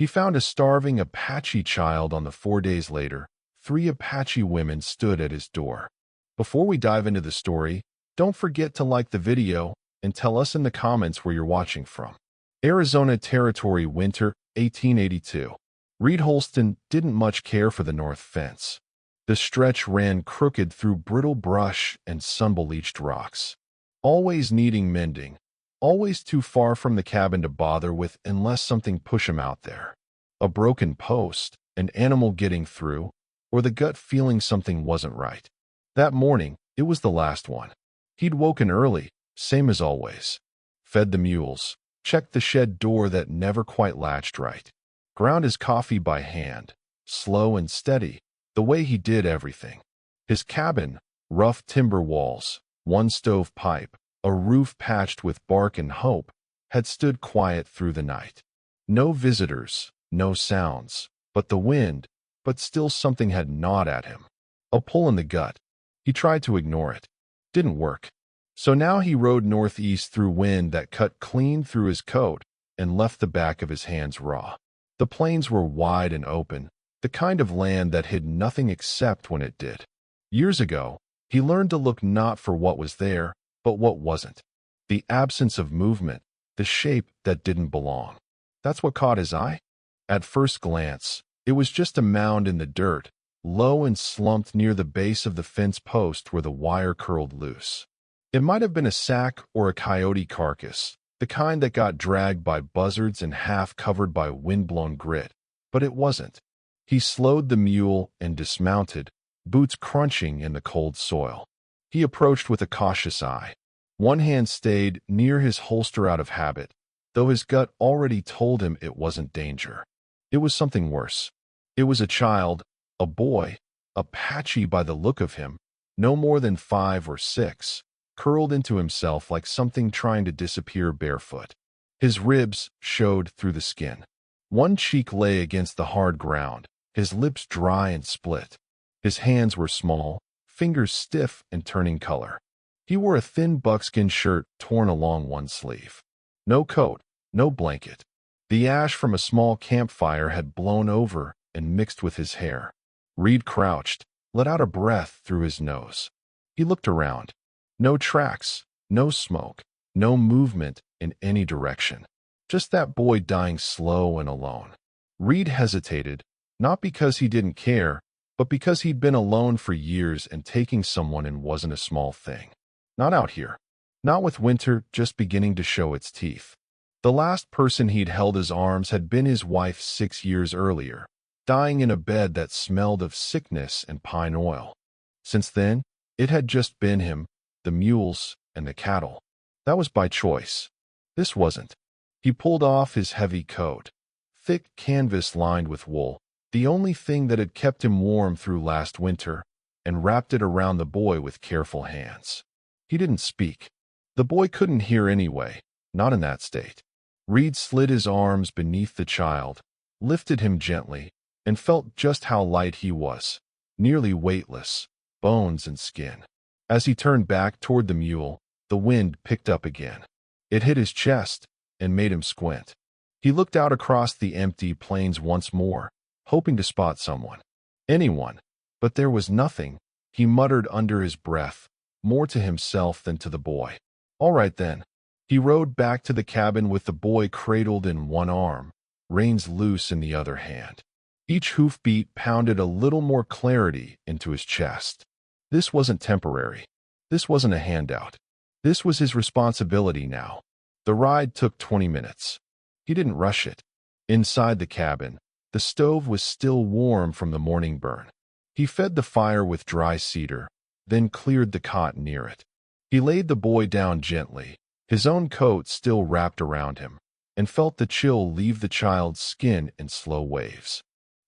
He found a starving Apache child on the 4 days later. 3 Apache women stood at his door. Before we dive into the story, don't forget to like the video and tell us in the comments where you're watching from. Arizona Territory, winter, 1882. Reed Holston didn't much care for the north fence. The stretch ran crooked through brittle brush and sun-bleached rocks. Always needing mending. Always too far from the cabin to bother with unless something pushed him out there. A broken post, an animal getting through, or the gut feeling something wasn't right. That morning, it was the last one. He'd woken early, same as always. Fed the mules, checked the shed door that never quite latched right. Ground his coffee by hand, slow and steady, the way he did everything. His cabin, rough timber walls, one stove pipe, a roof patched with bark and hope, had stood quiet through the night. No visitors, no sounds, but the wind, but still something had gnawed at him. A pull in the gut. He tried to ignore it. Didn't work. So now he rode northeast through wind that cut clean through his coat and left the back of his hands raw. The plains were wide and open, the kind of land that hid nothing except when it did. Years ago, he learned to look not for what was there, but what wasn't. The absence of movement, the shape that didn't belong. That's what caught his eye. At first glance, it was just a mound in the dirt, low and slumped near the base of the fence post where the wire curled loose. It might have been a sack or a coyote carcass, the kind that got dragged by buzzards and half covered by wind-blown grit, but it wasn't. He slowed the mule and dismounted, boots crunching in the cold soil. He approached with a cautious eye. One hand stayed near his holster out of habit, though his gut already told him it wasn't danger. It was something worse. It was a child, a boy, Apache by the look of him, no more than 5 or 6, curled into himself like something trying to disappear barefoot. His ribs showed through the skin. One cheek lay against the hard ground, his lips dry and split. His hands were small, fingers stiff and turning color. He wore a thin buckskin shirt torn along one sleeve. No coat, no blanket. The ash from a small campfire had blown over and mixed with his hair. Reed crouched, let out a breath through his nose. He looked around. No tracks, no smoke, no movement in any direction. Just that boy dying slow and alone. Reed hesitated, not because he didn't care, but because he'd been alone for years and taking someone in wasn't a small thing. Not out here. Not with winter just beginning to show its teeth. The last person he'd held his arms had been his wife 6 years earlier, dying in a bed that smelled of sickness and pine oil. Since then, it had just been him, the mules, and the cattle. That was by choice. This wasn't. He pulled off his heavy coat, thick canvas lined with wool, the only thing that had kept him warm through last winter, and wrapped it around the boy with careful hands. He didn't speak. The boy couldn't hear anyway, not in that state. Reed slid his arms beneath the child, lifted him gently, and felt just how light he was, nearly weightless, bones and skin. As he turned back toward the mule, the wind picked up again. It hit his chest and made him squint. He looked out across the empty plains once more, hoping to spot someone. Anyone. But there was nothing. He muttered under his breath, more to himself than to the boy. All right then. He rode back to the cabin with the boy cradled in one arm, reins loose in the other hand. Each hoofbeat pounded a little more clarity into his chest. This wasn't temporary. This wasn't a handout. This was his responsibility now. The ride took 20 minutes. He didn't rush it. Inside the cabin, the stove was still warm from the morning burn. He fed the fire with dry cedar, then cleared the cot near it. He laid the boy down gently, his own coat still wrapped around him, and felt the chill leave the child's skin in slow waves.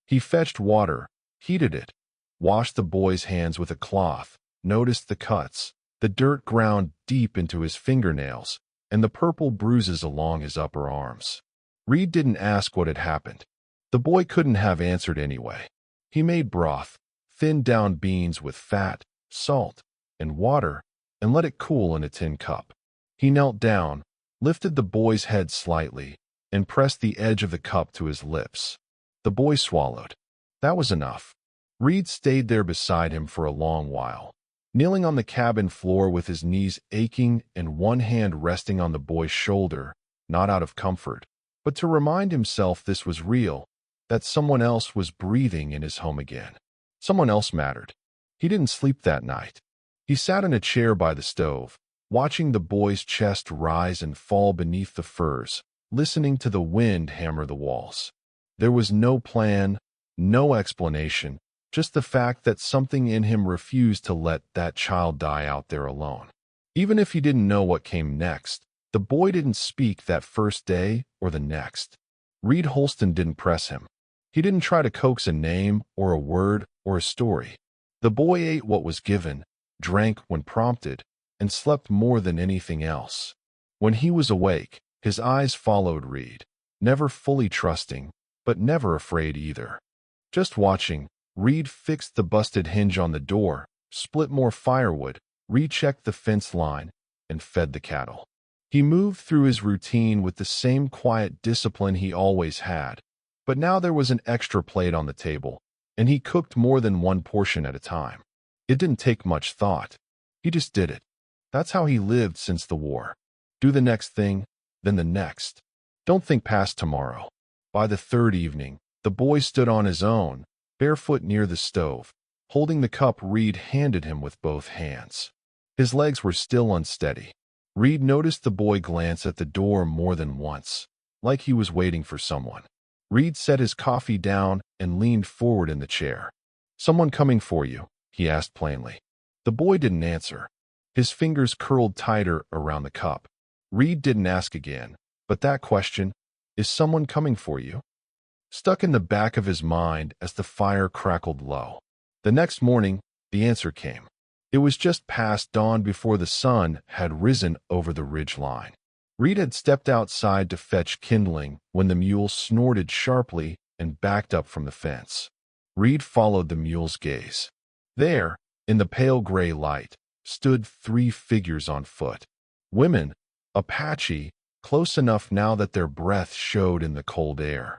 He fetched water, heated it, washed the boy's hands with a cloth, noticed the cuts, the dirt ground deep into his fingernails, and the purple bruises along his upper arms. Reed didn't ask what had happened. The boy couldn't have answered anyway. He made broth, thinned down beans with fat, salt, and water, and let it cool in a tin cup. He knelt down, lifted the boy's head slightly, and pressed the edge of the cup to his lips. The boy swallowed. That was enough. Reed stayed there beside him for a long while, kneeling on the cabin floor with his knees aching and one hand resting on the boy's shoulder, not out of comfort, but to remind himself this was real, that someone else was breathing in his home again. Someone else mattered. He didn't sleep that night. He sat in a chair by the stove, watching the boy's chest rise and fall beneath the furs, listening to the wind hammer the walls. There was no plan, no explanation, just the fact that something in him refused to let that child die out there alone. Even if he didn't know what came next, the boy didn't speak that first day or the next. Reed Holston didn't press him. He didn't try to coax a name or a word or a story. The boy ate what was given, drank when prompted, and slept more than anything else. When he was awake, his eyes followed Reed, never fully trusting, but never afraid either. Just watching, Reed fixed the busted hinge on the door, split more firewood, rechecked the fence line, and fed the cattle. He moved through his routine with the same quiet discipline he always had, but now there was an extra plate on the table, and he cooked more than one portion at a time. It didn't take much thought. He just did it. That's how he lived since the war. Do the next thing, then the next. Don't think past tomorrow. By the third evening, the boy stood on his own, barefoot near the stove, holding the cup Reed handed him with both hands. His legs were still unsteady. Reed noticed the boy glance at the door more than once, like he was waiting for someone. Reed set his coffee down and leaned forward in the chair. "Someone coming for you?" he asked plainly. The boy didn't answer. His fingers curled tighter around the cup. Reed didn't ask again, but that question, "Is someone coming for you?" stuck in the back of his mind as the fire crackled low. The next morning, the answer came. It was just past dawn before the sun had risen over the ridge line. Reed had stepped outside to fetch kindling when the mule snorted sharply and backed up from the fence. Reed followed the mule's gaze. There, in the pale gray light, stood three figures on foot. Women, Apache, close enough now that their breath showed in the cold air.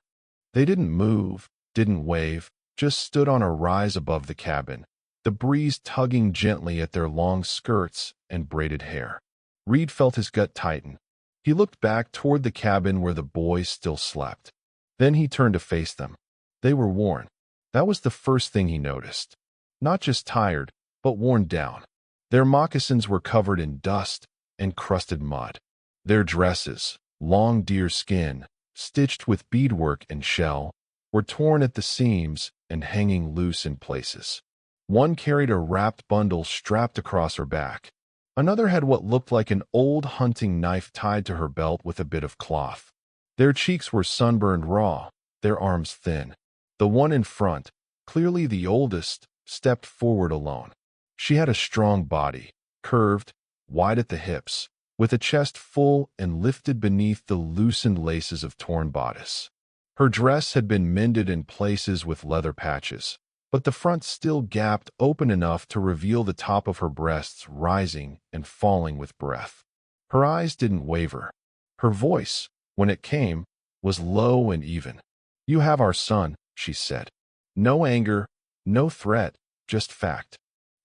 They didn't move, didn't wave, just stood on a rise above the cabin, the breeze tugging gently at their long skirts and braided hair. Reed felt his gut tighten. He looked back toward the cabin where the boys still slept. Then he turned to face them. They were worn. That was the first thing he noticed. Not just tired, but worn down. Their moccasins were covered in dust and crusted mud. Their dresses, long deer skin, stitched with beadwork and shell, were torn at the seams and hanging loose in places. One carried a wrapped bundle strapped across her back. Another had what looked like an old hunting knife tied to her belt with a bit of cloth. Their cheeks were sunburned raw, their arms thin. The one in front, clearly the oldest, stepped forward alone. She had a strong body, curved, wide at the hips, with a chest full and lifted beneath the loosened laces of torn bodice. Her dress had been mended in places with leather patches, but the front still gapped open enough to reveal the top of her breasts rising and falling with breath. Her eyes didn't waver. Her voice, when it came, was low and even. "You have our son," she said. No anger, no threat, just fact.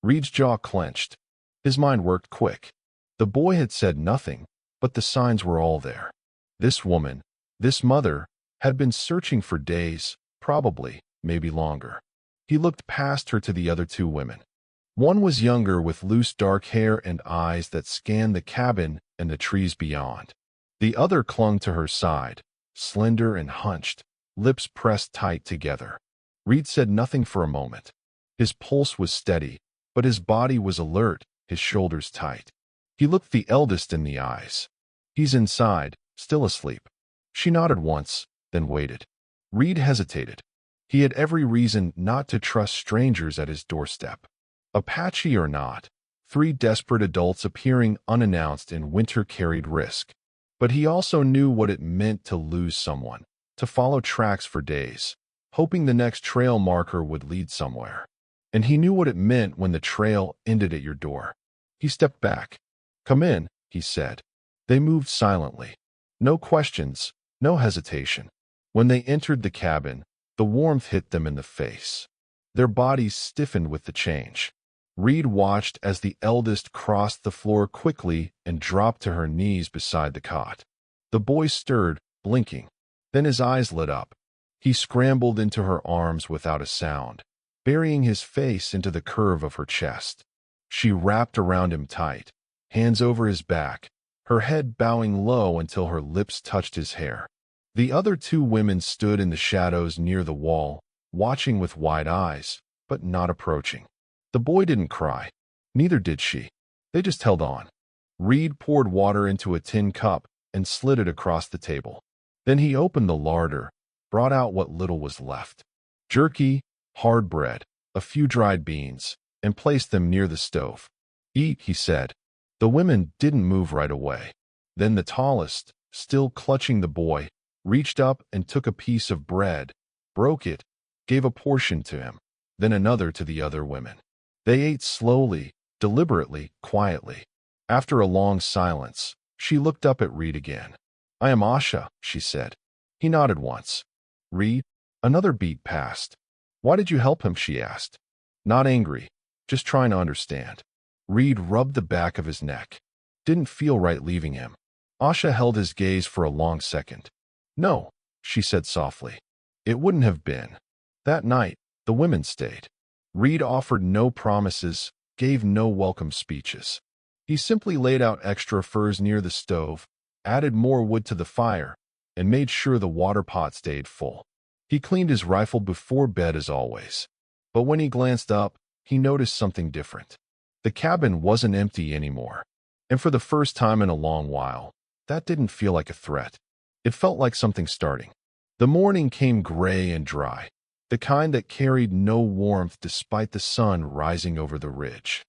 Reed's jaw clenched. His mind worked quick. The boy had said nothing, but the signs were all there. This woman, this mother, had been searching for days, probably, maybe longer. He looked past her to the other two women. One was younger with loose dark hair and eyes that scanned the cabin and the trees beyond. The other clung to her side, slender and hunched, lips pressed tight together. Reed said nothing for a moment. His pulse was steady, but his body was alert, his shoulders tight. He looked the eldest in the eyes. "He's inside, still asleep." She nodded once, then waited. Reed hesitated. He had every reason not to trust strangers at his doorstep. Apache or not, three desperate adults appearing unannounced in winter carried risk. But he also knew what it meant to lose someone, to follow tracks for days, hoping the next trail marker would lead somewhere. And he knew what it meant when the trail ended at your door. He stepped back. "Come in," he said. They moved silently. No questions, No hesitation. When they entered the cabin, the warmth hit them in the face. Their bodies stiffened with the change. Reed watched as the eldest crossed the floor quickly and dropped to her knees beside the cot. The boy stirred, blinking. Then his eyes lit up. He scrambled into her arms without a sound, burying his face into the curve of her chest. She wrapped around him tight, hands over his back, her head bowing low until her lips touched his hair. The other two women stood in the shadows near the wall, watching with wide eyes, but not approaching. The boy didn't cry. Neither did she. They just held on. Reed poured water into a tin cup and slid it across the table. Then he opened the larder, brought out what little was left. Jerky, hard bread, a few dried beans, and placed them near the stove. "Eat," he said. The women didn't move right away. Then the tallest, still clutching the boy, reached up and took a piece of bread, broke it, gave a portion to him, then another to the other women. They ate slowly, deliberately, quietly. After a long silence, she looked up at Reed again. "I am Asha," she said. He nodded once. "Reed?" Another beat passed. "Why did you help him?" she asked. Not angry, just trying to understand. Reed rubbed the back of his neck. Didn't feel right leaving him. Asha held his gaze for a long second. "No," she said softly. "It wouldn't have been." That night, the women stayed. Reed offered no promises, gave no welcome speeches. He simply laid out extra furs near the stove, added more wood to the fire, and made sure the water pot stayed full. He cleaned his rifle before bed as always. But when he glanced up, he noticed something different. The cabin wasn't empty anymore. And for the first time in a long while, that didn't feel like a threat. It felt like something starting. The morning came gray and dry, the kind that carried no warmth despite the sun rising over the ridge.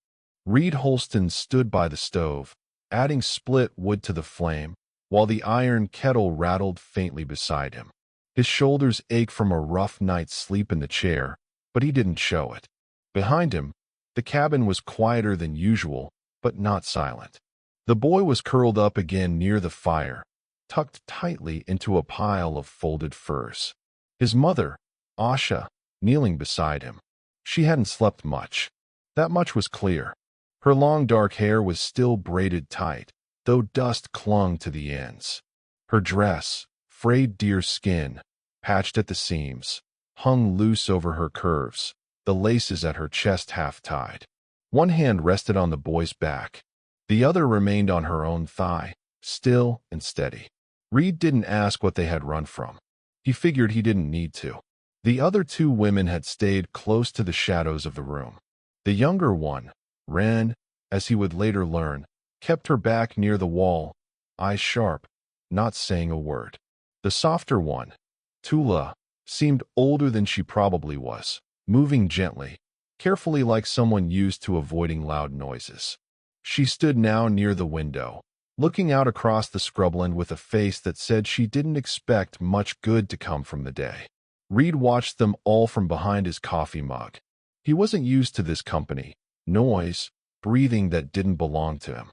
Reed Holston stood by the stove, adding split wood to the flame, while the iron kettle rattled faintly beside him. His shoulders ached from a rough night's sleep in the chair, but he didn't show it. Behind him, the cabin was quieter than usual, but not silent. The boy was curled up again near the fire, tucked tightly into a pile of folded furs. His mother, Asha, kneeling beside him. She hadn't slept much. That much was clear. Her long dark hair was still braided tight, though dust clung to the ends. Her dress, frayed deer skin, patched at the seams, hung loose over her curves, the laces at her chest half tied. One hand rested on the boy's back. The other remained on her own thigh, still and steady. Reed didn't ask what they had run from. He figured he didn't need to. The other two women had stayed close to the shadows of the room. The younger one, Ren, as he would later learn, kept her back near the wall, eyes sharp, not saying a word. The softer one, Tula, seemed older than she probably was, moving gently, carefully like someone used to avoiding loud noises. She stood now near the window, looking out across the scrubland with a face that said she didn't expect much good to come from the day. Reed watched them all from behind his coffee mug. He wasn't used to this company, noise, breathing that didn't belong to him.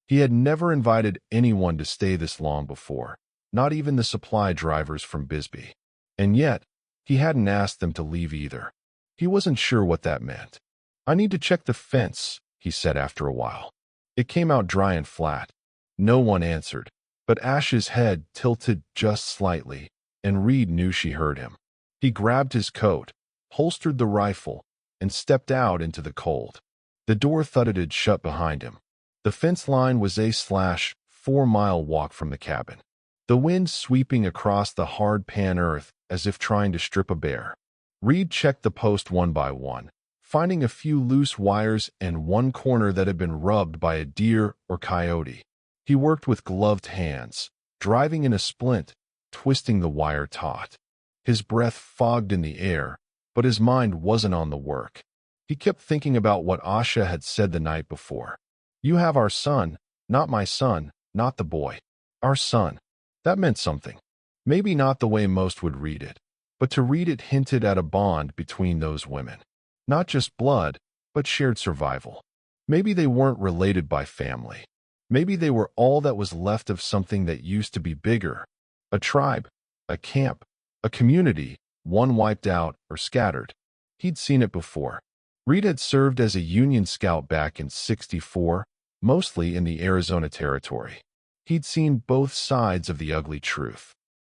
He had never invited anyone to stay this long before, not even the supply drivers from Bisbee. And yet, he hadn't asked them to leave either. He wasn't sure what that meant. "I need to check the fence," he said after a while. It came out dry and flat. No one answered, but Ash's head tilted just slightly, and Reed knew she heard him. He grabbed his coat, holstered the rifle, and stepped out into the cold. The door thudded shut behind him. The fence line was a 4-mile walk from the cabin, the wind sweeping across the hard pan earth as if trying to strip a bare. Reed checked the post one by one, finding a few loose wires and one corner that had been rubbed by a deer or coyote. He worked with gloved hands, driving in a splint, twisting the wire taut. His breath fogged in the air, but his mind wasn't on the work. He kept thinking about what Asha had said the night before. "You have our son, not my son, not the boy. Our son." That meant something. Maybe not the way most would read it, but to read it hinted at a bond between those women. Not just blood, but shared survival. Maybe they weren't related by family. Maybe they were all that was left of something that used to be bigger, A tribe, a camp, a community, one wiped out or scattered. He'd seen it before. Reed had served as a Union scout back in '64, mostly in the Arizona Territory. He'd seen both sides of the ugly truth.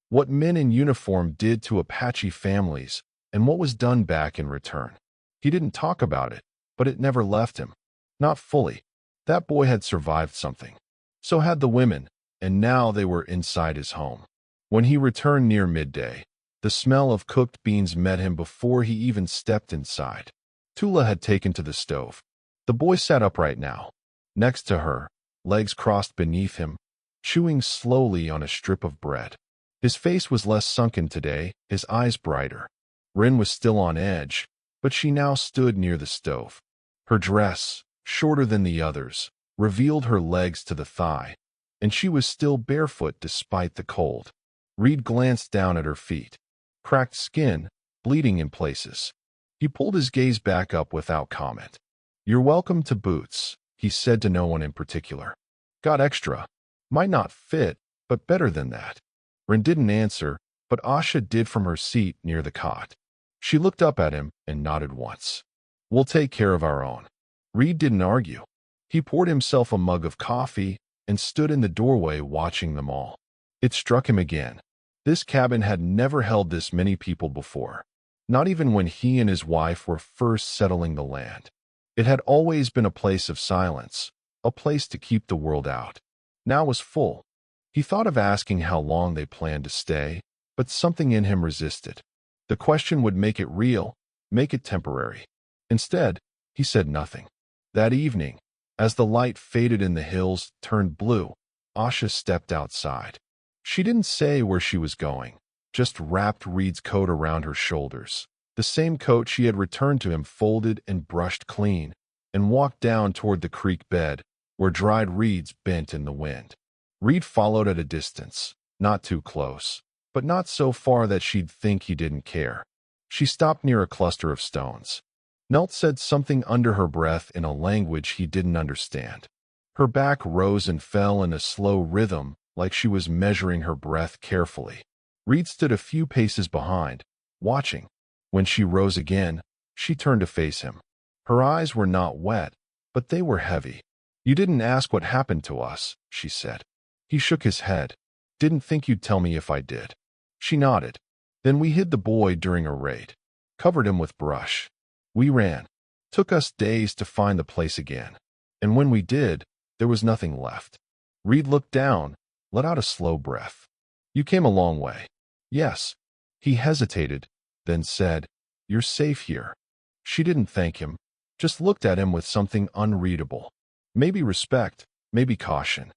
What men in uniform did to Apache families and what was done back in return. He didn't talk about it, but it never left him. Not fully. That boy had survived something. So had the women, and now they were inside his home. When he returned near midday, the smell of cooked beans met him before he even stepped inside. Tula had taken to the stove. The boy sat upright now, next to her, legs crossed beneath him, chewing slowly on a strip of bread. His face was less sunken today, his eyes brighter. Rin was still on edge, but she now stood near the stove. Her dress, shorter than the others, revealed her legs to the thigh, and she was still barefoot despite the cold. Reed glanced down at her feet. Cracked skin, bleeding in places. He pulled his gaze back up without comment. "You're welcome to boots," he said to no one in particular. "Got extra. Might not fit, but better than that." Rin didn't answer, but Asha did from her seat near the cot. She looked up at him and nodded once. "We'll take care of our own." Reed didn't argue. He poured himself a mug of coffee and stood in the doorway watching them all. It struck him again. This cabin had never held this many people before, not even when he and his wife were first settling the land. It had always been a place of silence, a place to keep the world out. Now was full. He thought of asking how long they planned to stay, but something in him resisted. The question would make it real, make it temporary. Instead, he said nothing. That evening, as the light faded in the hills, turned blue, Asha stepped outside. She didn't say where she was going, just wrapped Reed's coat around her shoulders, the same coat she had returned to him folded and brushed clean, and walked down toward the creek bed, where dried reeds bent in the wind. Reed followed at a distance, not too close, but not so far that she'd think he didn't care. She stopped near a cluster of stones. Nelt said something under her breath in a language he didn't understand. Her back rose and fell in a slow rhythm, like she was measuring her breath carefully. Reed stood a few paces behind, watching. When she rose again, she turned to face him. Her eyes were not wet, but they were heavy. "You didn't ask what happened to us," she said. He shook his head. "Didn't think you'd tell me if I did." She nodded. "Then we hid the boy during a raid. Covered him with brush. We ran. Took us days to find the place again. And when we did, there was nothing left." Reed looked down, let out a slow breath. "You came a long way." "Yes." He hesitated, then said, "You're safe here." She didn't thank him, just looked at him with something unreadable. Maybe respect, maybe caution.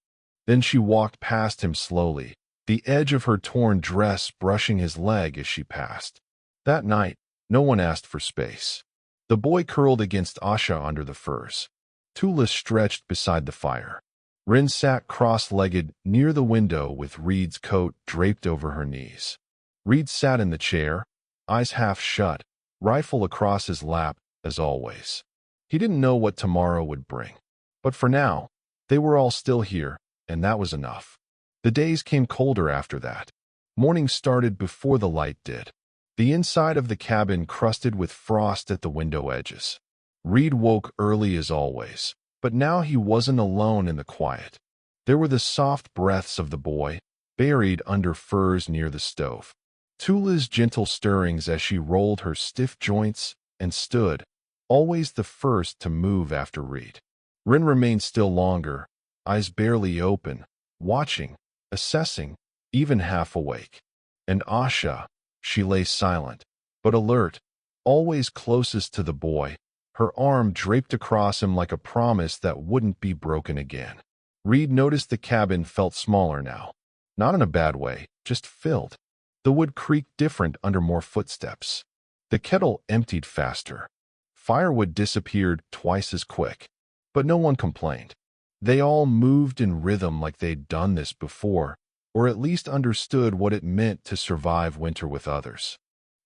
Then she walked past him slowly, the edge of her torn dress brushing his leg as she passed. That night, no one asked for space. The boy curled against Asha under the furs. Tula stretched beside the fire. Rin sat cross-legged near the window with Reed's coat draped over her knees. Reed sat in the chair, eyes half shut, rifle across his lap, as always. He didn't know what tomorrow would bring. But for now, they were all still here, and that was enough. The days came colder after that. Morning started before the light did. The inside of the cabin crusted with frost at the window edges. Reed woke early as always, but now he wasn't alone in the quiet. There were the soft breaths of the boy, buried under furs near the stove. Tula's gentle stirrings as she rolled her stiff joints and stood, always the first to move after Reed. Rin remained still longer, eyes barely open, watching, assessing, even half awake. And Asha, she lay silent, but alert, always closest to the boy, her arm draped across him like a promise that wouldn't be broken again. Reed noticed the cabin felt smaller now. Not in a bad way, just filled. The wood creaked different under more footsteps. The kettle emptied faster. Firewood disappeared twice as quick. But no one complained. They all moved in rhythm like they'd done this before, or at least understood what it meant to survive winter with others.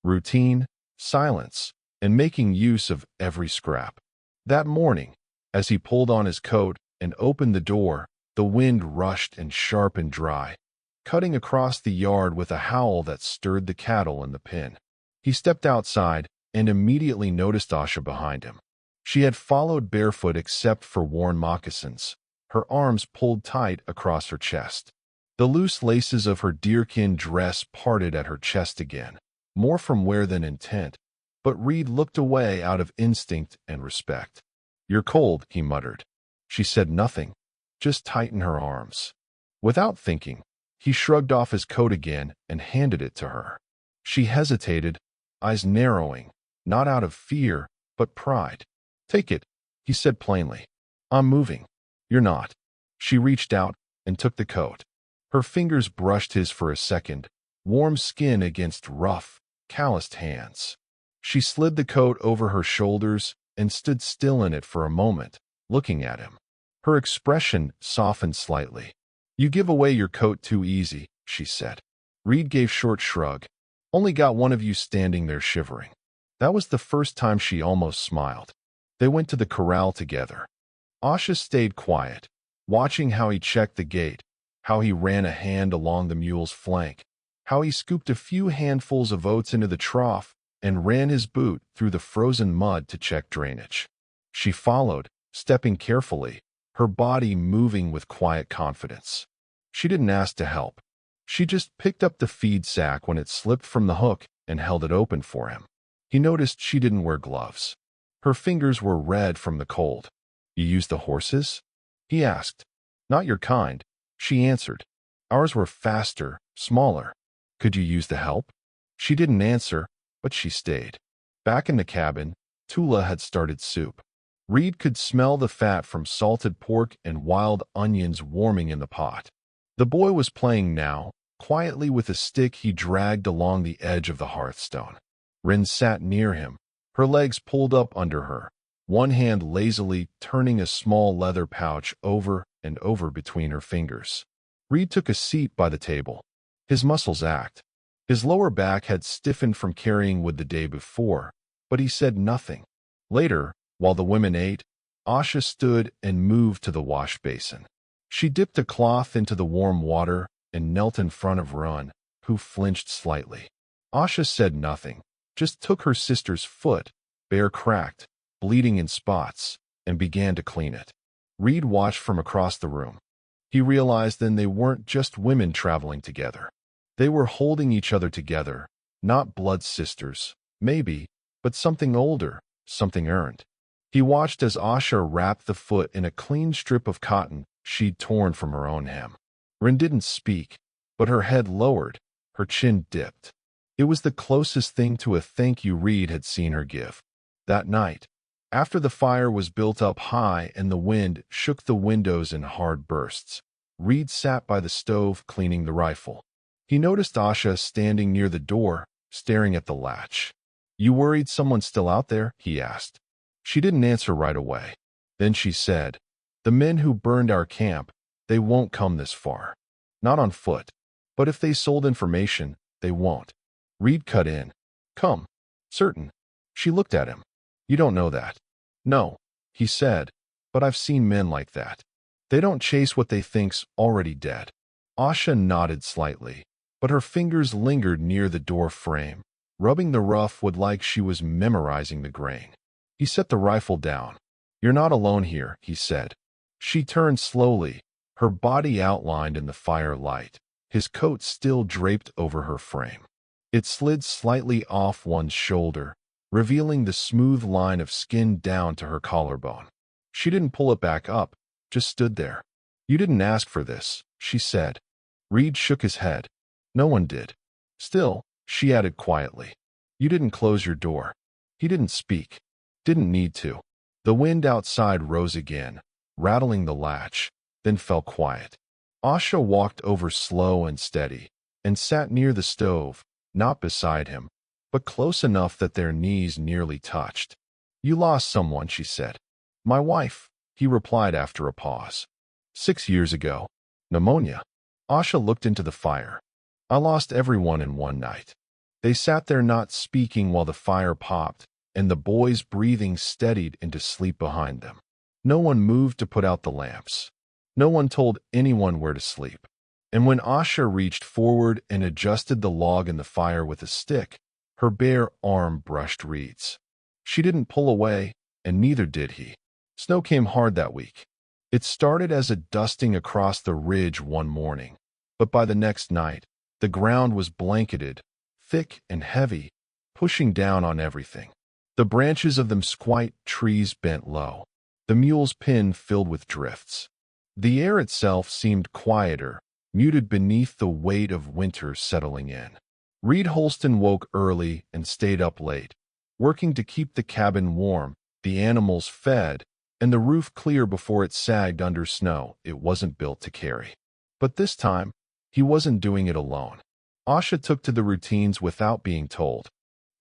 Routine, silence, and making use of every scrap. That morning, as he pulled on his coat and opened the door, the wind rushed and sharp and dry. cutting across the yard with a howl that stirred the cattle in the pen. He stepped outside and immediately noticed Asha behind him. She had followed barefoot except for worn moccasins, her arms pulled tight across her chest. The loose laces of her deerskin dress parted at her chest again, more from wear than intent, but Reed looked away out of instinct and respect. "You're cold," he muttered. She said nothing, just tightened her arms. Without thinking, he shrugged off his coat again and handed it to her. She hesitated, eyes narrowing, not out of fear, but pride. "Take it," he said plainly. "I'm moving." "You're not." She reached out and took the coat. Her fingers brushed his for a second, warm skin against rough, calloused hands. She slid the coat over her shoulders and stood still in it for a moment, looking at him. Her expression softened slightly. "You give away your coat too easy," she said. Reed gave short shrug. "Only got one of you standing there shivering." That was the first time she almost smiled. They went to the corral together. Asha stayed quiet, watching how he checked the gate, how he ran a hand along the mule's flank, how he scooped a few handfuls of oats into the trough and ran his boot through the frozen mud to check drainage. She followed, stepping carefully, her body moving with quiet confidence. She didn't ask to help. She just picked up the feed sack when it slipped from the hook and held it open for him. He noticed she didn't wear gloves. Her fingers were red from the cold. "You use the horses?" he asked. "Not your kind," she answered. "Ours were faster, smaller. Could you use the help?" She didn't answer, but she stayed. Back in the cabin, Tula had started soup. Reed could smell the fat from salted pork and wild onions warming in the pot. The boy was playing now, quietly with a stick he dragged along the edge of the hearthstone. Rin sat near him, her legs pulled up under her, one hand lazily turning a small leather pouch over and over between her fingers. Reed took a seat by the table. His muscles ached. His lower back had stiffened from carrying wood the day before, but he said nothing. Later, while the women ate, Asha stood and moved to the wash basin. She dipped a cloth into the warm water and knelt in front of Run, who flinched slightly. Asha said nothing, just took her sister's foot, bare cracked, bleeding in spots, and began to clean it. Reed watched from across the room. He realized then they weren't just women traveling together. They were holding each other together, not blood sisters, maybe, but something older, something earned. He watched as Asha wrapped the foot in a clean strip of cotton she'd torn from her own hem. Rin didn't speak, but her head lowered, her chin dipped. It was the closest thing to a thank you Reed had seen her give. That night, after the fire was built up high and the wind shook the windows in hard bursts, Reed sat by the stove cleaning the rifle. He noticed Asha standing near the door, staring at the latch. "You worried someone's still out there?" he asked. She didn't answer right away. Then she said, "The men who burned our camp, they won't come this far. Not on foot. But if they sold information, they won't." Reed cut in. "Come. Certain." She looked at him. "You don't know that." "No," he said, "but I've seen men like that. They don't chase what they think's already dead." Asha nodded slightly, but her fingers lingered near the door frame, rubbing the rough wood like she was memorizing the grain. He set the rifle down. "You're not alone here," he said. She turned slowly, her body outlined in the firelight, his coat still draped over her frame. It slid slightly off one's shoulder, revealing the smooth line of skin down to her collarbone. She didn't pull it back up, just stood there. "You didn't ask for this," she said. Reed shook his head. "No one did." "Still," she added quietly, "you didn't close your door." He didn't speak. Didn't need to. The wind outside rose again, rattling the latch, then fell quiet. Asha walked over slow and steady, and sat near the stove, not beside him, but close enough that their knees nearly touched. "You lost someone," she said. "My wife," he replied after a pause. 6 years ago. Pneumonia." Asha looked into the fire. "I lost everyone in one night." They sat there not speaking while the fire popped, and the boys' breathing steadied into sleep behind them. No one moved to put out the lamps. No one told anyone where to sleep. And when Asha reached forward and adjusted the log in the fire with a stick, her bare arm brushed Reed's. She didn't pull away, and neither did he. Snow came hard that week. It started as a dusting across the ridge one morning, but by the next night, the ground was blanketed, thick and heavy, pushing down on everything. The branches of them squat trees bent low, the mule's pin filled with drifts. The air itself seemed quieter, muted beneath the weight of winter settling in. Reed Holston woke early and stayed up late, working to keep the cabin warm, the animals fed, and the roof clear before it sagged under snow it wasn't built to carry. But this time, he wasn't doing it alone. Asha took to the routines without being told.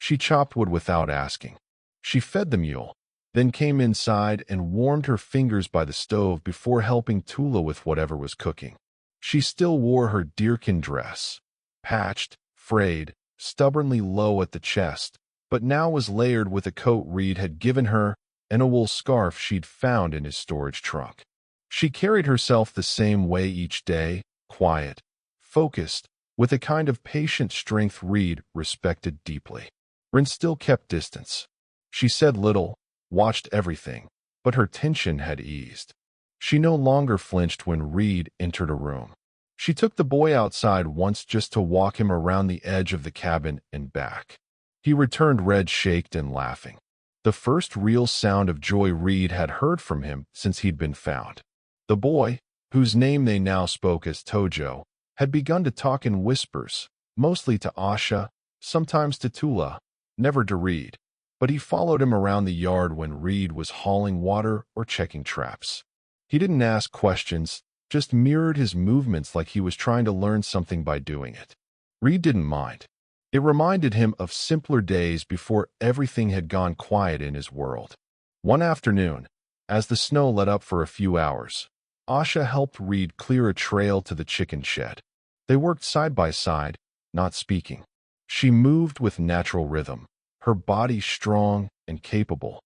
She chopped wood without asking. She fed the mule, then came inside and warmed her fingers by the stove before helping Tula with whatever was cooking. She still wore her deerskin dress, patched, frayed, stubbornly low at the chest, but now was layered with a coat Reed had given her and a wool scarf she'd found in his storage trunk. She carried herself the same way each day, quiet, focused, with a kind of patient strength Reed respected deeply. Rin still kept distance. She said little, watched everything, but her tension had eased. She no longer flinched when Reed entered a room. She took the boy outside once just to walk him around the edge of the cabin and back. He returned red-shaked and laughing. The first real sound of joy Reed had heard from him since he'd been found. The boy, whose name they now spoke as Tojo, had begun to talk in whispers, mostly to Asha, sometimes to Tula, never to Reed. But he followed him around the yard when Reed was hauling water or checking traps. He didn't ask questions, just mirrored his movements like he was trying to learn something by doing it. Reed didn't mind. It reminded him of simpler days before everything had gone quiet in his world. One afternoon, as the snow let up for a few hours, Asha helped Reed clear a trail to the chicken shed. They worked side by side, not speaking. She moved with natural rhythm, her body strong and capable.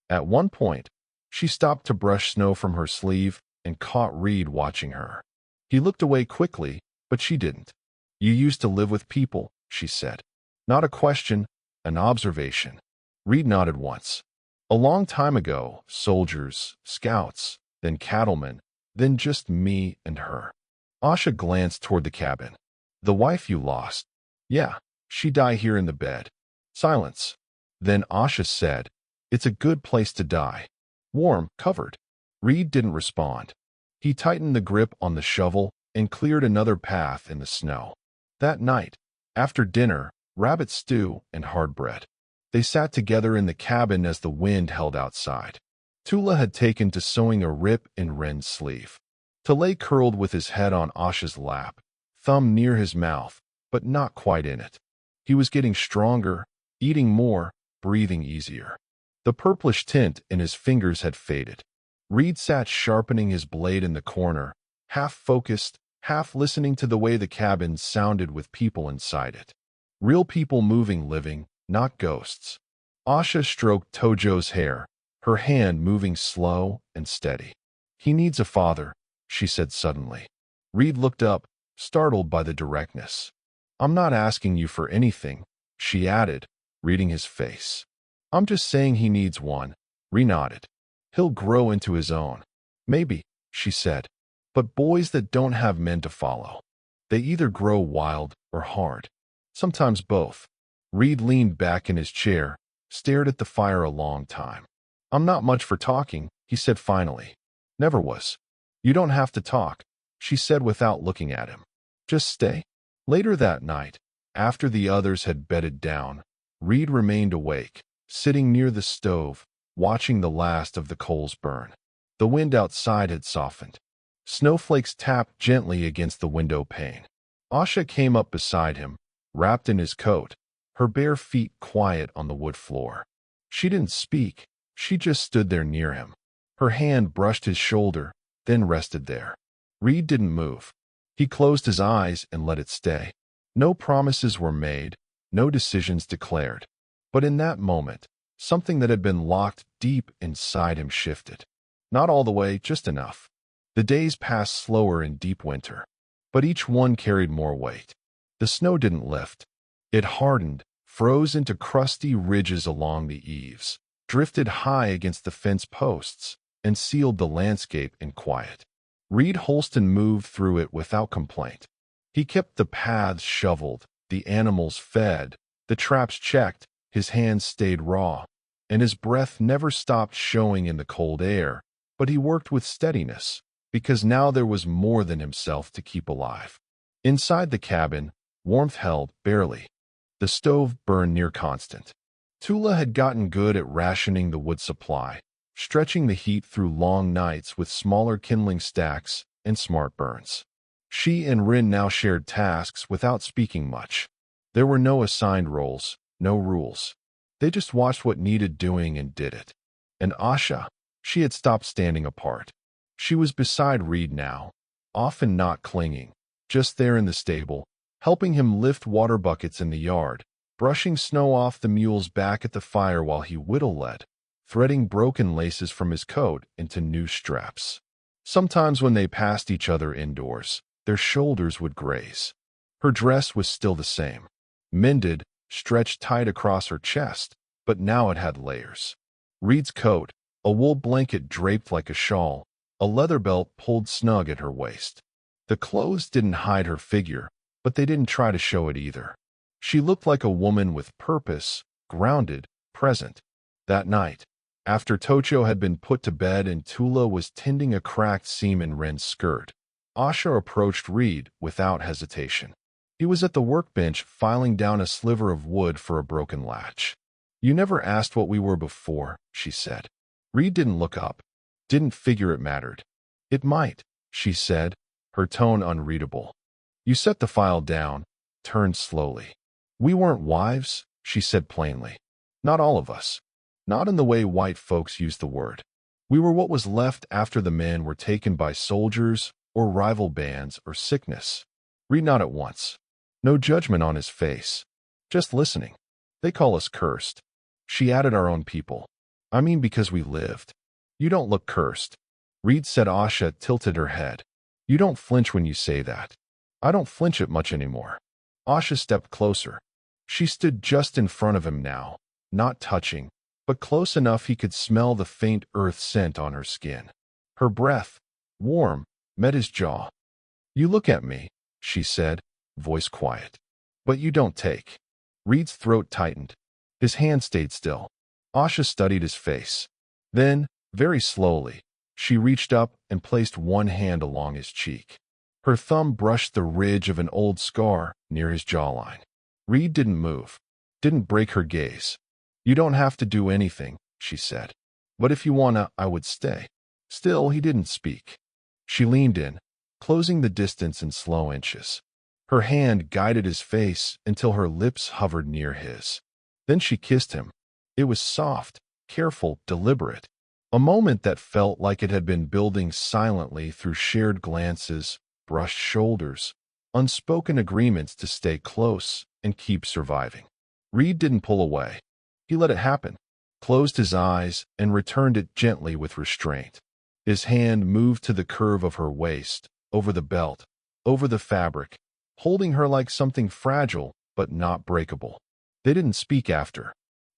At one point, she stopped to brush snow from her sleeve and caught Reed watching her. He looked away quickly, but she didn't. "You used to live with people," she said. Not a question, an observation. Reed nodded once. "A long time ago, soldiers, scouts, then cattlemen, then just me and her." Asha glanced toward the cabin. "The wife you lost." "Yeah, she died here in the bed." Silence. Then Asha said, "It's a good place to die. Warm, covered." Reed didn't respond. He tightened the grip on the shovel and cleared another path in the snow. That night, after dinner, rabbit stew and hard bread. They sat together in the cabin as the wind held outside. Tula had taken to sewing a rip in Ren's sleeve. Tule curled with his head on Asha's lap, thumb near his mouth, but not quite in it. He was getting stronger, eating more, breathing easier. The purplish tint in his fingers had faded. Reed sat sharpening his blade in the corner, half focused, half listening to the way the cabin sounded with people inside it. Real people moving, living, not ghosts. Asha stroked Tojo's hair, her hand moving slow and steady. "He needs a father," she said suddenly. Reed looked up, startled by the directness. "I'm not asking you for anything," she added, reading his face. "I'm just saying he needs one." Reed nodded. "He'll grow into his own." "Maybe," she said. "But boys that don't have men to follow, they either grow wild or hard. Sometimes both." Reed leaned back in his chair, stared at the fire a long time. "I'm not much for talking," he said finally. "Never was." "You don't have to talk," she said without looking at him. "Just stay." Later that night, after the others had bedded down, Reed remained awake, sitting near the stove, watching the last of the coals burn. The wind outside had softened. Snowflakes tapped gently against the window pane. Asha came up beside him, wrapped in his coat, her bare feet quiet on the wood floor. She didn't speak, she just stood there near him. Her hand brushed his shoulder, then rested there. Reed didn't move. He closed his eyes and let it stay. No promises were made, no decisions declared. But in that moment, something that had been locked deep inside him shifted. Not all the way, just enough. The days passed slower in deep winter. but each one carried more weight. The snow didn't lift. It hardened, froze into crusty ridges along the eaves, drifted high against the fence posts, and sealed the landscape in quiet. Reed Holston moved through it without complaint. He kept the paths shoveled, the animals fed, the traps checked, his hands stayed raw, and his breath never stopped showing in the cold air, but he worked with steadiness, because now there was more than himself to keep alive. Inside the cabin, warmth held barely. The stove burned near constant. Tula had gotten good at rationing the wood supply, stretching the heat through long nights with smaller kindling stacks and smart burns. She and Rin now shared tasks without speaking much. There were no assigned roles, no rules. They just watched what needed doing and did it. And Asha, she had stopped standing apart. She was beside Reed now, often not clinging, just there in the stable, helping him lift water buckets in the yard, brushing snow off the mule's back at the fire while he whittle-led, threading broken laces from his coat into new straps. Sometimes when they passed each other indoors, their shoulders would graze. Her dress was still the same, mended, stretched tight across her chest, but now it had layers. Reed's coat, a wool blanket draped like a shawl, a leather belt pulled snug at her waist. The clothes didn't hide her figure, but they didn't try to show it either. She looked like a woman with purpose, grounded, present. That night, after Tocho had been put to bed and Tula was tending a cracked seam in Ren's skirt, Asha approached Reed without hesitation. He was at the workbench filing down a sliver of wood for a broken latch. "You never asked what we were before," she said. Reed didn't look up, didn't figure it mattered. "It might," she said, her tone unreadable. You set the file down, turned slowly. "We weren't wives," she said plainly. "Not all of us. Not in the way white folks use the word. We were what was left after the men were taken by soldiers or rival bands or sickness." Reed nodded at once. No judgment on his face. Just listening. "They call us cursed." She added, "Our own people. I mean because we lived." "You don't look cursed." Reed said. Asha tilted her head. "You don't flinch when you say that." "I don't flinch it much anymore." Asha stepped closer. She stood just in front of him now, not touching, but close enough he could smell the faint earth scent on her skin. Her breath, warm, met his jaw. "You look at me," she said, voice quiet. "But you don't take." Reed's throat tightened. His hand stayed still. Asha studied his face. Then, very slowly, she reached up and placed one hand along his cheek. Her thumb brushed the ridge of an old scar near his jawline. Reed didn't move, didn't break her gaze. "You don't have to do anything," she said. "But if you wanna, I would stay." Still, he didn't speak. She leaned in, closing the distance in slow inches. Her hand guided his face until her lips hovered near his. Then she kissed him. It was soft, careful, deliberate. A moment that felt like it had been building silently through shared glances, brushed shoulders, unspoken agreements to stay close and keep surviving. Reed didn't pull away. He let it happen, closed his eyes, and returned it gently with restraint. His hand moved to the curve of her waist, over the belt, over the fabric, holding her like something fragile but not breakable. They didn't speak after.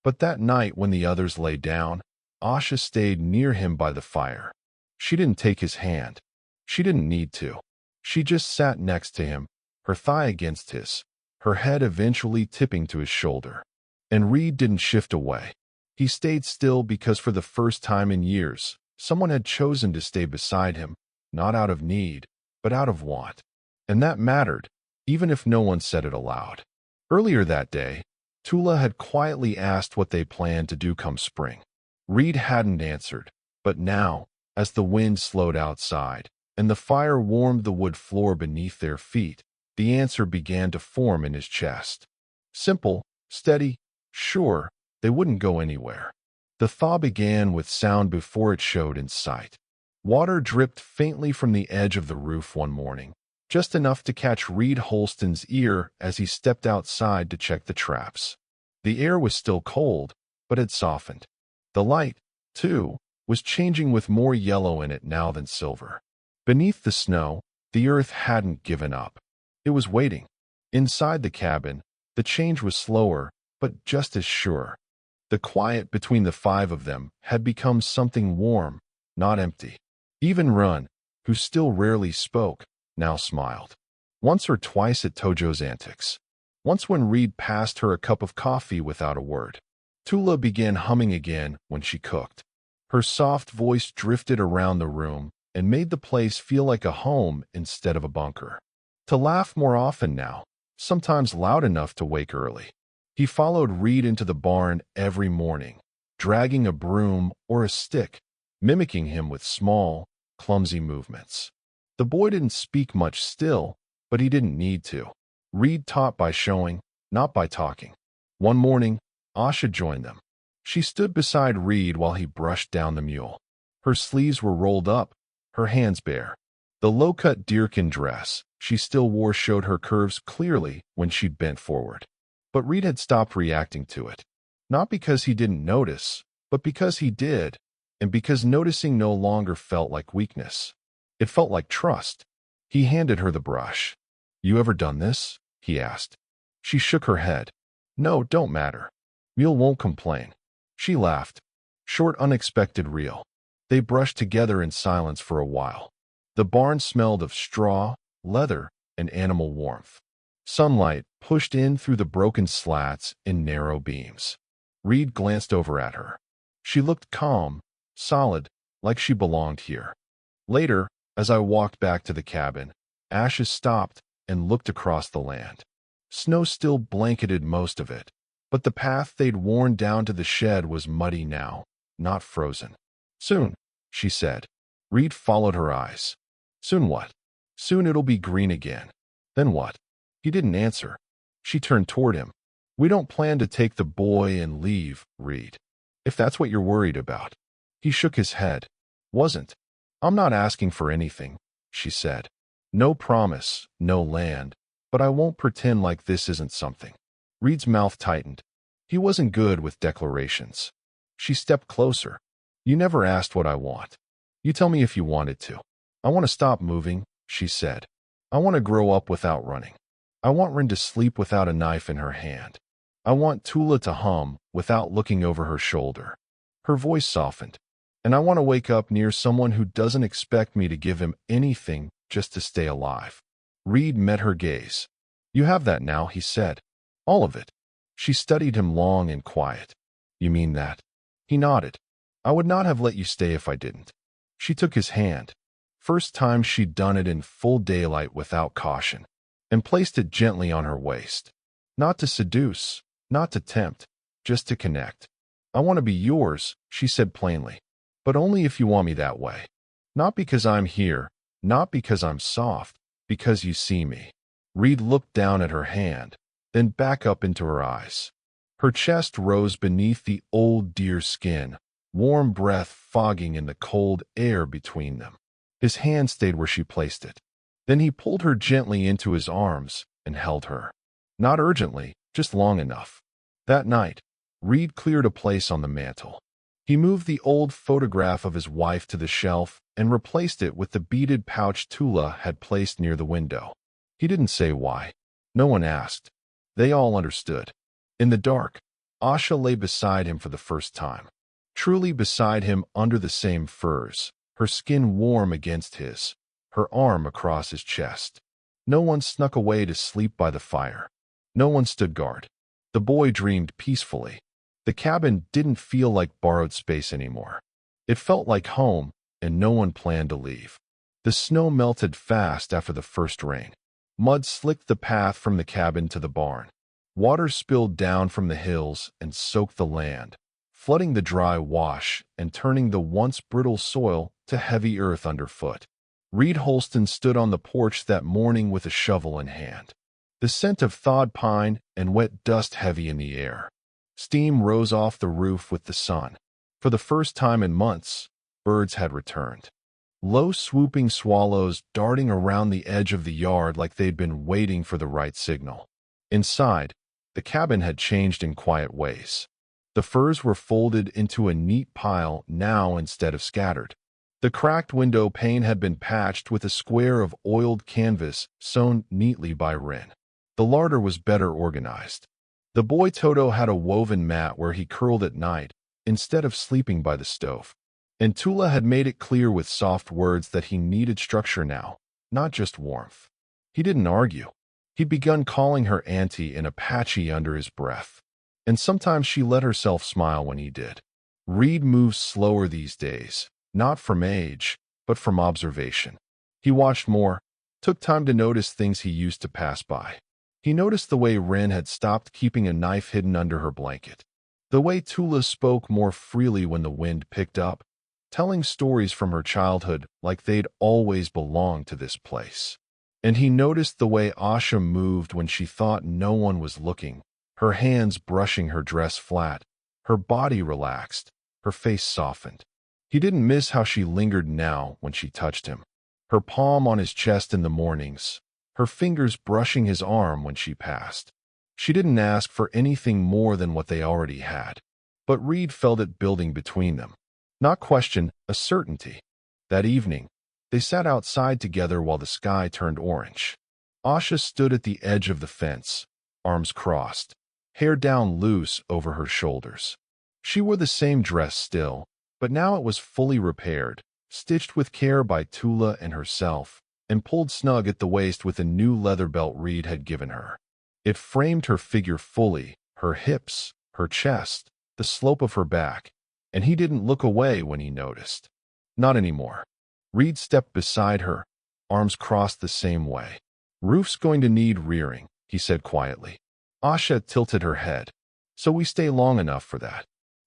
But that night when the others lay down, Asha stayed near him by the fire. She didn't take his hand. She didn't need to. She just sat next to him, her thigh against his, her head eventually tipping to his shoulder. And Reed didn't shift away. He stayed still because for the first time in years, someone had chosen to stay beside him, not out of need, but out of want. And that mattered, even if no one said it aloud. Earlier that day, Tula had quietly asked what they planned to do come spring. Reed hadn't answered, but now, as the wind slowed outside, and the fire warmed the wood floor beneath their feet, the answer began to form in his chest. Simple, steady, sure, they wouldn't go anywhere. The thaw began with sound before it showed in sight. Water dripped faintly from the edge of the roof one morning, just enough to catch Reed Holston's ear as he stepped outside to check the traps. The air was still cold, but had softened. The light, too, was changing with more yellow in it now than silver. Beneath the snow, The earth hadn't given up. It was waiting. Inside the cabin, the change was slower, but just as sure. The quiet between the five of them had become something warm, not empty. Even Run, who still rarely spoke, now smiled. Once or twice at Tojo's antics. Once when Reed passed her a cup of coffee without a word. Tula began humming again when she cooked. Her soft voice drifted around the room and made the place feel like a home instead of a bunker. To laugh more often now, sometimes loud enough to wake early. He followed Reed into the barn every morning, dragging a broom or a stick, mimicking him with small, clumsy movements. The boy didn't speak much still, but he didn't need to. Reed taught by showing, not by talking. One morning, Asha joined them. She stood beside Reed while he brushed down the mule. Her sleeves were rolled up, her hands bare. The low-cut deerskin dress she still wore showed her curves clearly when she bent forward. But Reed had stopped reacting to it. Not because he didn't notice, but because he did, and because noticing no longer felt like weakness. It felt like trust. He handed her the brush. "You ever done this?" he asked. She shook her head. "No, don't matter. Mule won't complain." She laughed. Short, unexpected reel. They brushed together in silence for a while. The barn smelled of straw, leather, and animal warmth. Sunlight pushed in through the broken slats in narrow beams. Reed glanced over at her. She looked calm, solid, like she belonged here. Later, as I walked back to the cabin, Ashes stopped and looked across the land. Snow still blanketed most of it, but the path they'd worn down to the shed was muddy now, not frozen. "Soon," she said. Reed followed her eyes. "Soon what?" "Soon it'll be green again." "Then what?" He didn't answer. She turned toward him. "We don't plan to take the boy and leave, Reed. If that's what you're worried about." He shook his head. "Wasn't. I'm not asking for anything," she said. "No promise, no land, but I won't pretend like this isn't something." Reed's mouth tightened. He wasn't good with declarations. She stepped closer. "You never asked what I want. You tell me if you wanted to." "I want to stop moving," she said. "I want to grow up without running. I want Rin to sleep without a knife in her hand. I want Tula to hum without looking over her shoulder." Her voice softened. "And I want to wake up near someone who doesn't expect me to give him anything just to stay alive." Reed met her gaze. "You have that now," he said. "All of it." She studied him long and quiet. "You mean that?" He nodded. "I would not have let you stay if I didn't." She took his hand. First time she'd done it in full daylight without caution, and placed it gently on her waist. Not to seduce, not to tempt, just to connect. "I want to be yours," she said plainly, "but only if you want me that way. Not because I'm here, not because I'm soft, because you see me." Reed looked down at her hand, then back up into her eyes. Her chest rose beneath the old deer skin, warm breath fogging in the cold air between them. His hand stayed where she placed it. Then he pulled her gently into his arms and held her. Not urgently, just long enough. That night, Reed cleared a place on the mantel. He moved the old photograph of his wife to the shelf and replaced it with the beaded pouch Tula had placed near the window. He didn't say why. No one asked. They all understood. In the dark, Asha lay beside him for the first time. Truly beside him under the same furs, her skin warm against his, her arm across his chest. No one snuck away to sleep by the fire. No one stood guard. The boy dreamed peacefully. The cabin didn't feel like borrowed space anymore. It felt like home, and no one planned to leave. The snow melted fast after the first rain. Mud slicked the path from the cabin to the barn. Water spilled down from the hills and soaked the land, flooding the dry wash and turning the once brittle soil to heavy earth underfoot. Reed Holston stood on the porch that morning with a shovel in hand. The scent of thawed pine and wet dust heavy in the air. Steam rose off the roof with the sun. For the first time in months, birds had returned. Low swooping swallows darting around the edge of the yard like they'd been waiting for the right signal. Inside, the cabin had changed in quiet ways. The furs were folded into a neat pile now instead of scattered. The cracked window pane had been patched with a square of oiled canvas sewn neatly by Rin. The larder was better organized. The boy Toto had a woven mat where he curled at night, instead of sleeping by the stove. And Tula had made it clear with soft words that he needed structure now, not just warmth. He didn't argue. He'd begun calling her auntie and Apache under his breath. And sometimes she let herself smile when he did. Reed moves slower these days, not from age, but from observation. He watched more, took time to notice things he used to pass by. He noticed the way Ren had stopped keeping a knife hidden under her blanket. The way Tula spoke more freely when the wind picked up, telling stories from her childhood like they'd always belonged to this place. And he noticed the way Asha moved when she thought no one was looking, her hands brushing her dress flat, her body relaxed, her face softened. He didn't miss how she lingered now when she touched him, her palm on his chest in the mornings, her fingers brushing his arm when she passed. She didn't ask for anything more than what they already had, but Reed felt it building between them. Not question, a certainty. That evening, they sat outside together while the sky turned orange. Asha stood at the edge of the fence, arms crossed, hair down loose over her shoulders. She wore the same dress still, but now it was fully repaired, stitched with care by Tula and herself, and pulled snug at the waist with a new leather belt Reed had given her. It framed her figure fully, her hips, her chest, the slope of her back, and he didn't look away when he noticed. Not anymore. Reed stepped beside her, arms crossed the same way. "Roof's going to need rearing," he said quietly. Asha tilted her head. "So we stay long enough for that."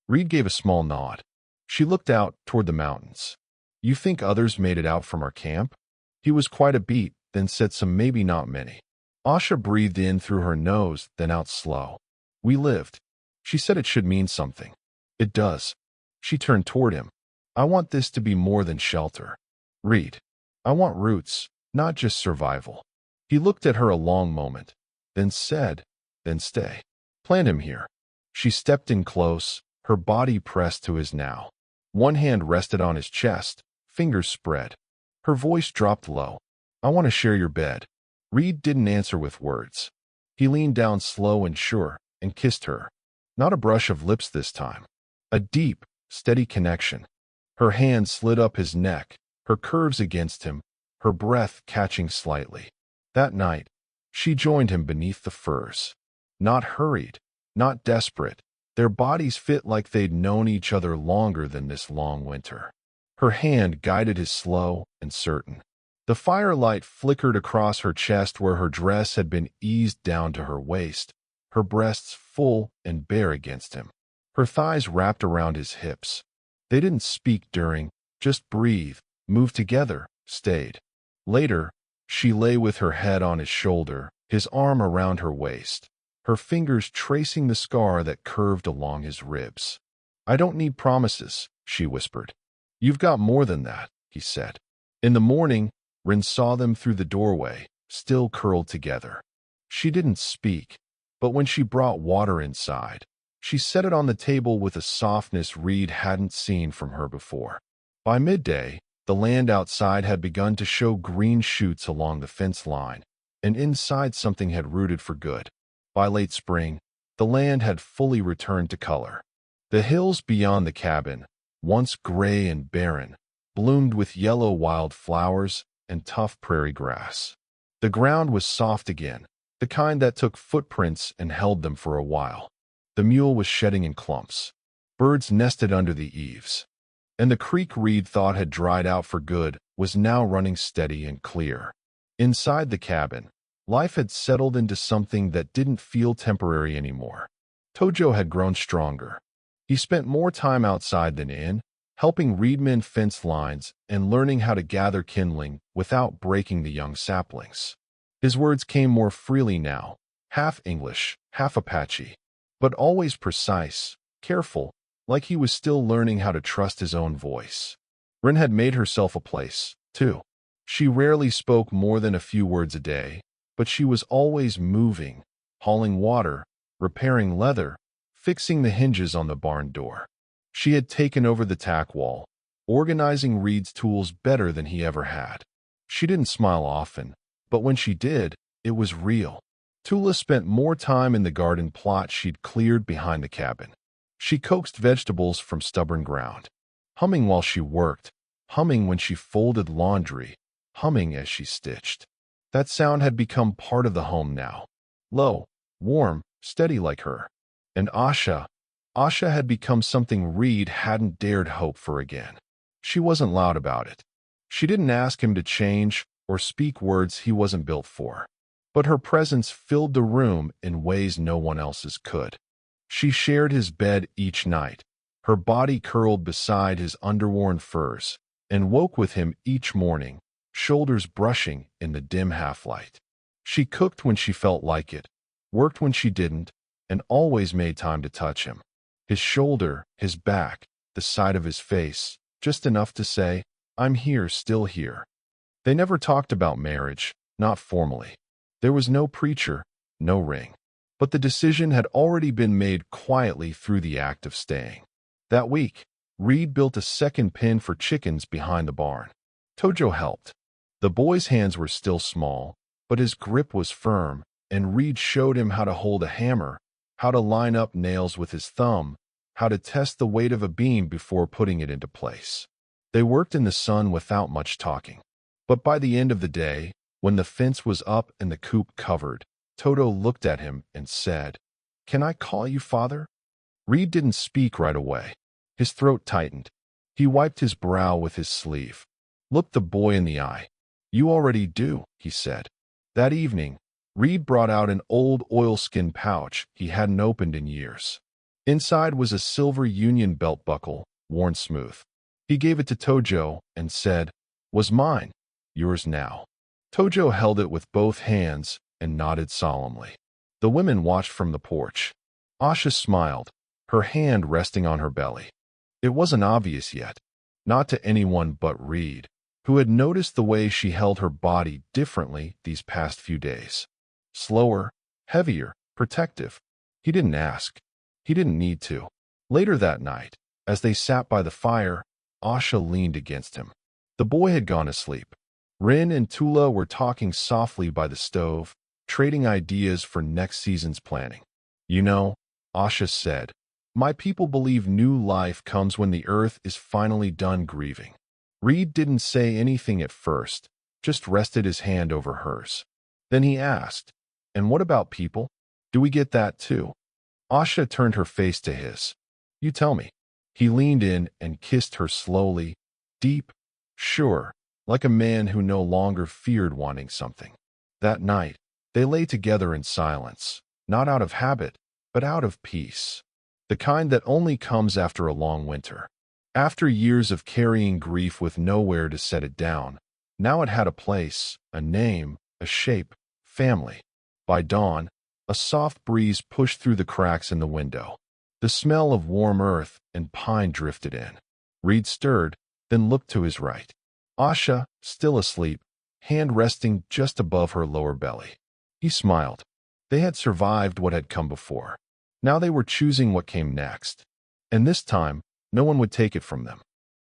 Reed gave a small nod. She looked out toward the mountains. "You think others made it out from our camp?" He was quite a beat, then said some maybe not many. Asha breathed in through her nose, then out slow. "We lived." She said it should mean something. "It does." She turned toward him. "I want this to be more than shelter. Reed, I want roots, not just survival." He looked at her a long moment, then said, "Then stay. Plant him here." She stepped in close, her body pressed to his now. One hand rested on his chest, fingers spread. Her voice dropped low. "I want to share your bed." Reed didn't answer with words. He leaned down slow and sure, and kissed her. Not a brush of lips this time. A deep, steady connection. Her hand slid up his neck, her curves against him, her breath catching slightly. That night, she joined him beneath the firs. Not hurried, not desperate. Their bodies fit like they'd known each other longer than this long winter. Her hand guided his slow and certain. The firelight flickered across her chest where her dress had been eased down to her waist, her breasts full and bare against him, her thighs wrapped around his hips. They didn't speak during, just breathe, moved together, stayed. Later, she lay with her head on his shoulder, his arm around her waist, her fingers tracing the scar that curved along his ribs. "I don't need promises," she whispered. "You've got more than that," he said. In the morning, Rin saw them through the doorway, still curled together. She didn't speak, but when she brought water inside, she set it on the table with a softness Reed hadn't seen from her before. By midday, the land outside had begun to show green shoots along the fence line, and inside something had rooted for good. By late spring, the land had fully returned to color. The hills beyond the cabin, once gray and barren, bloomed with yellow wildflowers and tough prairie grass. The ground was soft again, the kind that took footprints and held them for a while. The mule was shedding in clumps. Birds nested under the eaves. And the creek Reed thought had dried out for good was now running steady and clear. Inside the cabin, life had settled into something that didn't feel temporary anymore. Tojo had grown stronger. He spent more time outside than in, helping Reed mend fence lines and learning how to gather kindling without breaking the young saplings. His words came more freely now, half English, half Apache, but always precise, careful, like he was still learning how to trust his own voice. Rin had made herself a place, too. She rarely spoke more than a few words a day, but she was always moving, hauling water, repairing leather, fixing the hinges on the barn door. She had taken over the tack wall, organizing Reed's tools better than he ever had. She didn't smile often, but when she did, it was real. Tula spent more time in the garden plot she'd cleared behind the cabin. She coaxed vegetables from stubborn ground, humming while she worked, humming when she folded laundry, humming as she stitched. That sound had become part of the home now. Low, warm, steady like her. And Asha had become something Reed hadn't dared hope for again. She wasn't loud about it. She didn't ask him to change or speak words he wasn't built for. But her presence filled the room in ways no one else's could. She shared his bed each night, her body curled beside his underworn furs, and woke with him each morning, shoulders brushing in the dim half-light. She cooked when she felt like it, worked when she didn't, and always made time to touch him. His shoulder, his back, the side of his face, just enough to say, "I'm here, still here." They never talked about marriage, not formally. There was no preacher, no ring. But the decision had already been made quietly through the act of staying. That week, Reed built a second pen for chickens behind the barn. Tojo helped. The boy's hands were still small, but his grip was firm, and Reed showed him how to hold a hammer, how to line up nails with his thumb, how to test the weight of a beam before putting it into place. They worked in the sun without much talking. But by the end of the day, when the fence was up and the coop covered, Toto looked at him and said, "Can I call you father?" Reed didn't speak right away. His throat tightened. He wiped his brow with his sleeve. Looked the boy in the eye. "You already do," he said. That evening, Reed brought out an old oilskin pouch he hadn't opened in years. Inside was a silver union belt buckle, worn smooth. He gave it to Tojo and said, "Was mine, yours now." Tojo held it with both hands and nodded solemnly. The women watched from the porch. Asha smiled, her hand resting on her belly. It wasn't obvious yet, not to anyone but Reed, who had noticed the way she held her body differently these past few days. Slower, heavier, protective. He didn't ask. He didn't need to. Later that night, as they sat by the fire, Asha leaned against him. The boy had gone to sleep. Rin and Tula were talking softly by the stove, trading ideas for next season's planning. "You know," Asha said, "my people believe new life comes when the earth is finally done grieving." Reed didn't say anything at first, just rested his hand over hers. Then he asked, "And what about people? Do we get that too?" Asha turned her face to his. "You tell me." He leaned in and kissed her slowly, deep, sure, like a man who no longer feared wanting something. That night, they lay together in silence, not out of habit, but out of peace. The kind that only comes after a long winter. After years of carrying grief with nowhere to set it down, now it had a place, a name, a shape, family. By dawn, a soft breeze pushed through the cracks in the window. The smell of warm earth and pine drifted in. Reed stirred, then looked to his right. Asha, still asleep, hand resting just above her lower belly. He smiled. They had survived what had come before. Now they were choosing what came next. And this time, no one would take it from them.